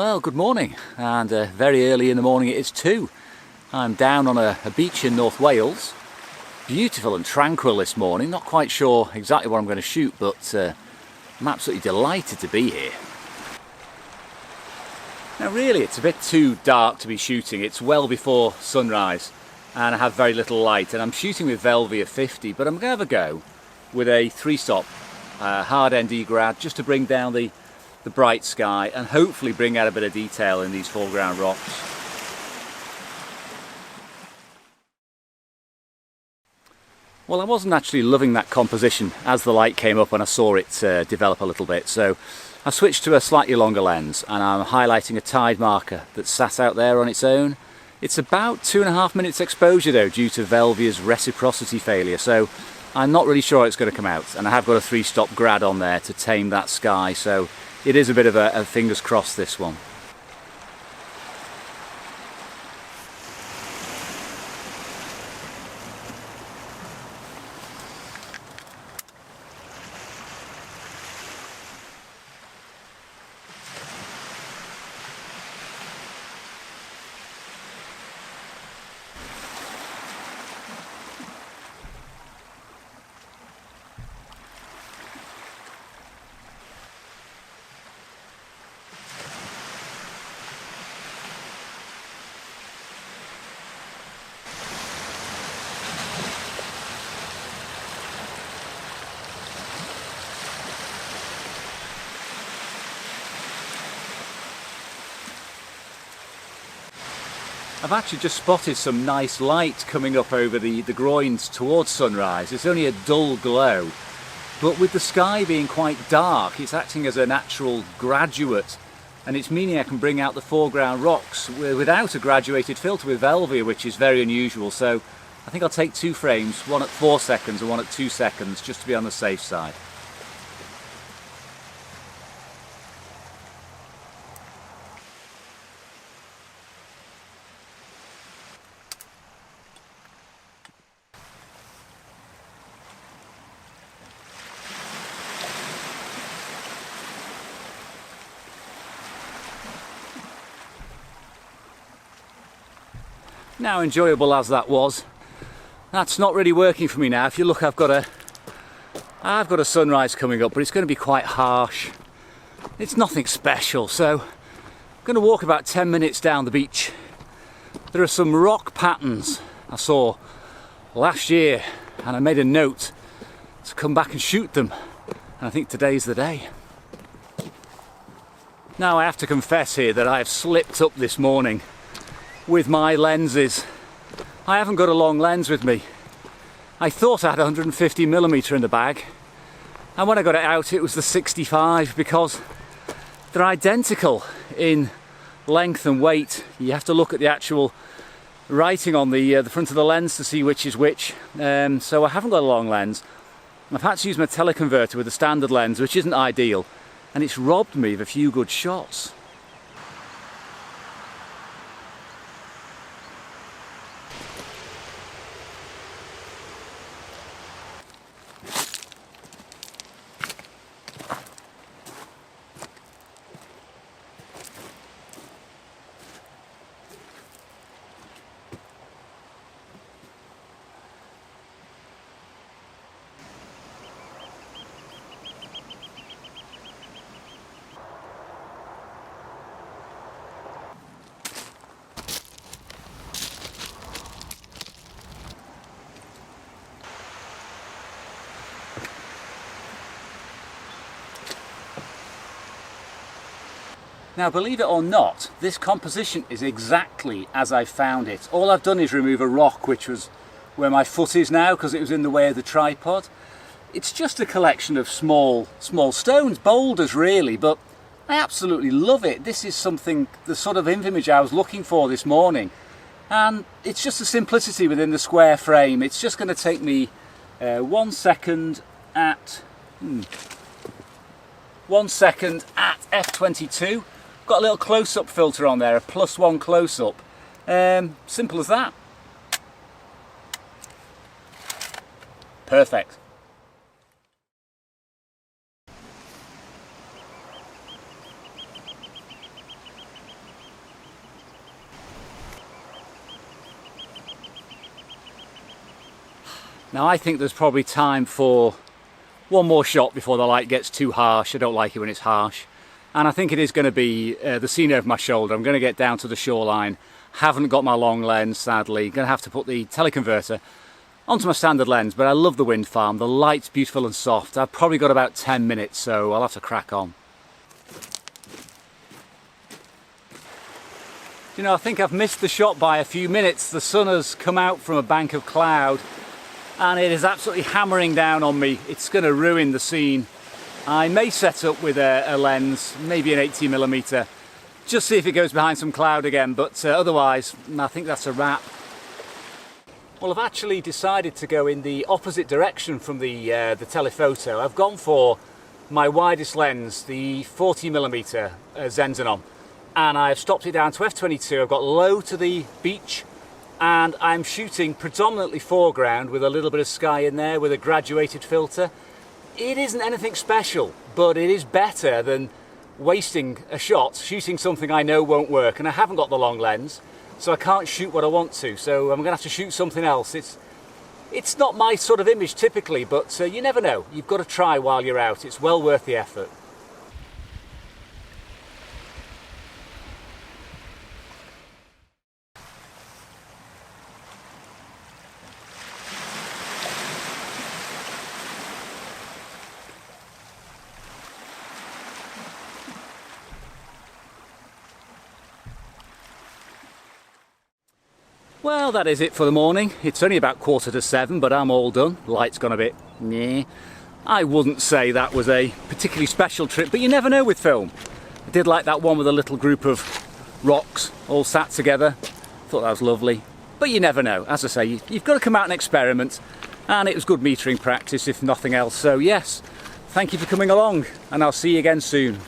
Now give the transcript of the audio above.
Well, good morning, and very early in the morning it is too. I'm down on a beach in North Wales. Beautiful and tranquil this morning. Not quite sure exactly what I'm going to shoot, but I'm absolutely delighted to be here. Now really, it's a bit too dark to be shooting. It's well before sunrise and I have very little light, and I'm shooting with Velvia 50, but I'm going to have a go with a 3-stop hard ND grad just to bring down the bright sky and hopefully bring out a bit of detail in these foreground rocks. Well, I wasn't actually loving that composition as the light came up and I saw it develop a little bit, so I switched to a slightly longer lens and I'm highlighting a tide marker that sat out there on its own. It's about 2.5 minutes exposure though, due to Velvia's reciprocity failure, so I'm not really sure how it's going to come out, and I have got a 3-stop grad on there to tame that sky, so it is a bit of a fingers crossed, this one. I've actually just spotted some nice light coming up over the groins towards sunrise. It's only a dull glow, but with the sky being quite dark, it's acting as a natural graduate, and it's meaning I can bring out the foreground rocks without a graduated filter with Velvia, which is very unusual. So I think I'll take 2 frames, one at 4 seconds and one at 2 seconds, just to be on the safe side. Now, enjoyable as that was, that's not really working for me now. If you look, I've got a sunrise coming up, but it's going to be quite harsh. It's nothing special, so I'm going to walk about 10 minutes down the beach. There are some rock patterns I saw last year, and I made a note to come back and shoot them, and I think today's the day. Now, I have to confess here that I have slipped up this morning with my lenses. I haven't got a long lens with me. I thought I had 150mm in the bag, and when I got it out it was the 65, because they're identical in length and weight. You have to look at the actual writing on the front of the lens to see which is which. So I haven't got a long lens. I've had to use my teleconverter with a standard lens, which isn't ideal, and it's robbed me of a few good shots. Now, believe it or not, this composition is exactly as I found it. All I've done is remove a rock, which was where my foot is now, because it was in the way of the tripod. It's just a collection of small stones, boulders really, but I absolutely love it. This is something, the sort of image I was looking for this morning. And it's just the simplicity within the square frame. It's just going to take me 1 second at 1 second at f22. Got a little close-up filter on there, a +1 close-up. Simple as that. Perfect. Now I think there's probably time for one more shot before the light gets too harsh. I don't like it when it's harsh. And I think it is going to be the scene over my shoulder. I'm going to get down to the shoreline. Haven't got my long lens, sadly. Going to have to put the teleconverter onto my standard lens, but I love the wind farm. The light's beautiful and soft. I've probably got about 10 minutes, so I'll have to crack on. You know, I think I've missed the shot by a few minutes. The sun has come out from a bank of cloud and it is absolutely hammering down on me. It's going to ruin the scene. I may set up with a lens, maybe an 80mm, just see if it goes behind some cloud again, but otherwise I think that's a wrap. Well, I've actually decided to go in the opposite direction from the telephoto. I've gone for my widest lens, the 40mm Zenzinon, and I've stopped it down to f/22. I've got low to the beach and I'm shooting predominantly foreground with a little bit of sky in there with a graduated filter. It isn't anything special, but it is better than wasting a shot shooting something I know won't work, and I haven't got the long lens, so I can't shoot what I want to, so I'm going to have to shoot something else. It's not my sort of image typically, but you never know. You've got to try while you're out. It's well worth the effort. Well, that is it for the morning. It's only about 6:45, but I'm all done. Light's gone a bit meh. I wouldn't say that was a particularly special trip, but you never know with film. I did like that one with a little group of rocks all sat together. Thought that was lovely. But you never know. As I say, you've got to come out and experiment, and it was good metering practice if nothing else. So yes, thank you for coming along, and I'll see you again soon.